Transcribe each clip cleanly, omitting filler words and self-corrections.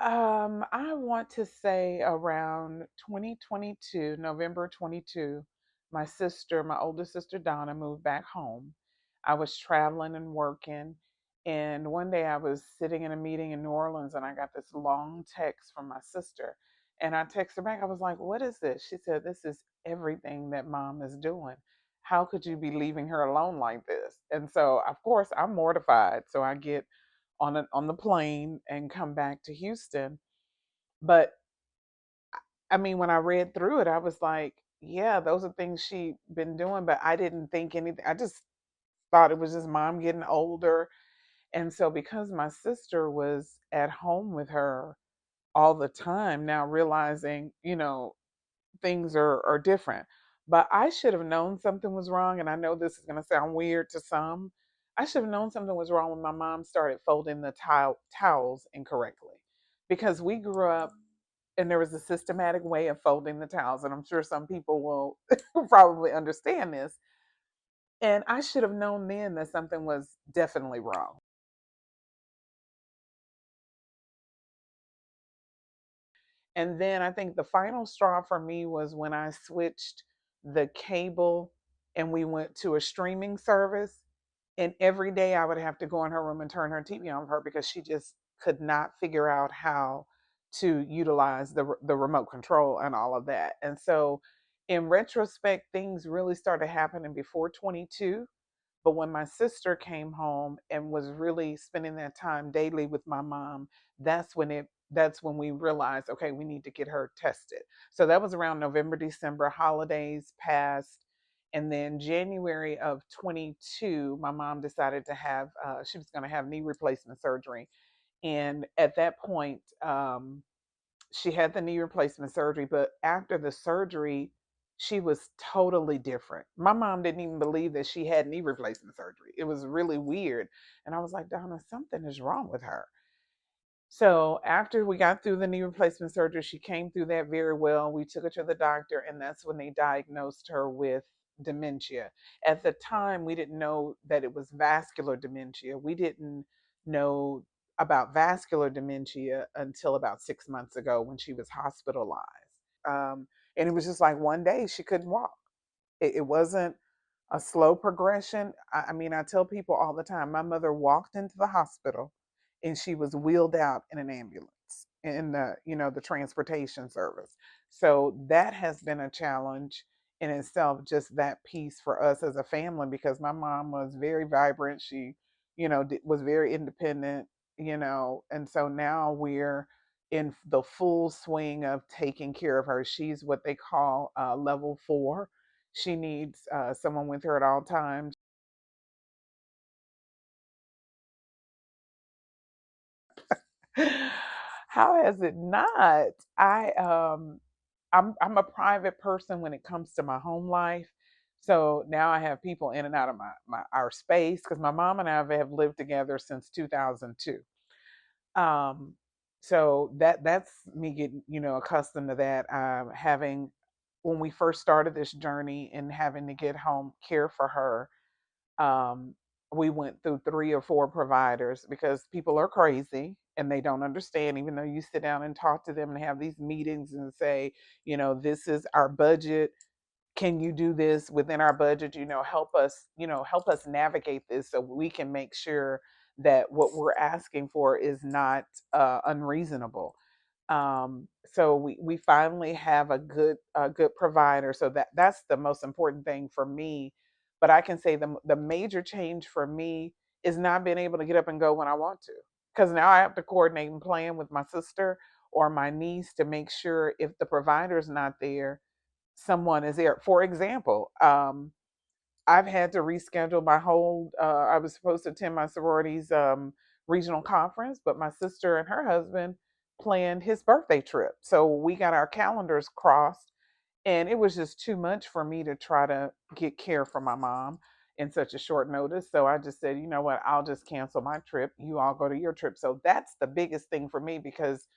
I want to say around 2022, November 22, my oldest sister Donna, moved back home. I was traveling and working, and one day I was sitting in a meeting in New Orleans, and I got this long text from my sister. And I texted her back. I was like, "What is this?" She said, "This is everything that mom is doing. How could you be leaving her alone like this?" And so, of course, I'm mortified. So I get on the plane and come back to Houston. But I mean, when I read through it, I was like, yeah, those are things she been doing, but I didn't think anything. I just thought it was just mom getting older. And so because my sister was at home with her all the time, now realizing, things are different. But I should have known something was wrong. And I know this is going to sound weird to some. I should have known something was wrong when my mom started folding the towels incorrectly, because we grew up and there was a systematic way of folding the towels. And I'm sure some people will probably understand this. And I should have known then that something was definitely wrong. And then I think the final straw for me was when I switched the cable and we went to a streaming service. And every day I would have to go in her room and turn her TV on for her because she just could not figure out how to utilize the remote control and all of that. And so in retrospect, things really started happening before 22. But when my sister came home and was really spending that time daily with my mom, that's when we realized, okay, we need to get her tested. So that was around November, December, holidays passed. And then January of 22, my mom decided to have, she was going to have knee replacement surgery. And at that point, she had the knee replacement surgery, but after the surgery, she was totally different. My mom didn't even believe that she had knee replacement surgery. It was really weird. And I was like, Donna, something is wrong with her. So after we got through the knee replacement surgery, she came through that very well. We took her to the doctor, and that's when they diagnosed her with dementia. At the time, we didn't know that it was vascular dementia. We didn't know about vascular dementia until about 6 months ago when she was hospitalized. And it was just like one day she couldn't walk. It wasn't a slow progression. I mean, I tell people all the time, my mother walked into the hospital and she was wheeled out in an ambulance in the transportation service. So that has been a challenge in itself, just that piece for us as a family, because my mom was very vibrant. She, was very independent, and so now we're in the full swing of taking care of her. She's what they call level 4. She needs someone with her at all times. How has it not? I'm a private person when it comes to my home life. So now I have people in and out of my our space because my mom and I have lived together since 2002. Um, so that's me getting accustomed to that. Having when we first started this journey and having to get home care for her, um, we went through 3 or 4 providers because people are crazy and they don't understand. Even though you sit down and talk to them and have these meetings and say, this is our budget, can you do this within our budget, help us navigate this so we can make sure that what we're asking for is not unreasonable. So we finally have a good provider, so that's the most important thing for me. But I can say the major change for me is not being able to get up and go when I want to, because now I have to coordinate and plan with my sister or my niece to make sure if the provider's not there, someone is there. For example, I've had to reschedule my whole. I was supposed to attend my sorority's regional conference, but my sister and her husband planned his birthday trip, so we got our calendars crossed, and it was just too much for me to try to get care for my mom in such a short notice. So I just said, you know what, I'll just cancel my trip. You all go to your trip. So that's the biggest thing for me, because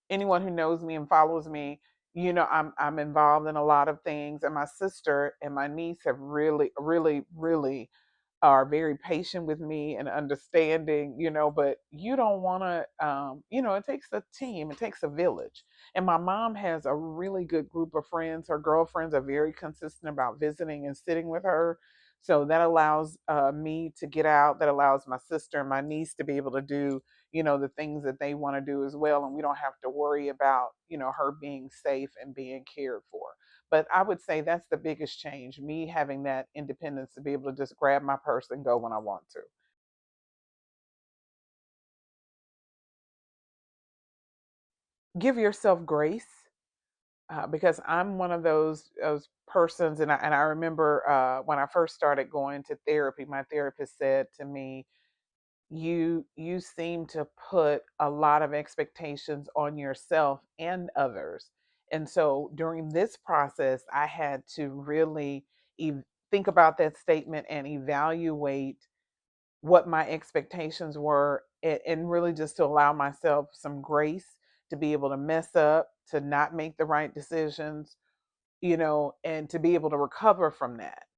anyone who knows me and follows me, I'm involved in a lot of things, and my sister and my niece have really, really, really are very patient with me and understanding, but you don't want to, it takes a team, it takes a village. And my mom has a really good group of friends. Her girlfriends are very consistent about visiting and sitting with her. So that allows me to get out, that allows my sister and my niece to be able to do, the things that they want to do as well. And we don't have to worry about, her being safe and being cared for. But I would say that's the biggest change, me having that independence to be able to just grab my purse and go when I want to. Give yourself grace, because I'm one of those persons, and I remember when I first started going to therapy, my therapist said to me, "You seem to put a lot of expectations on yourself and others." And so during this process, I had to really think about that statement and evaluate what my expectations were, and really just to allow myself some grace to be able to mess up, to not make the right decisions, and to be able to recover from that.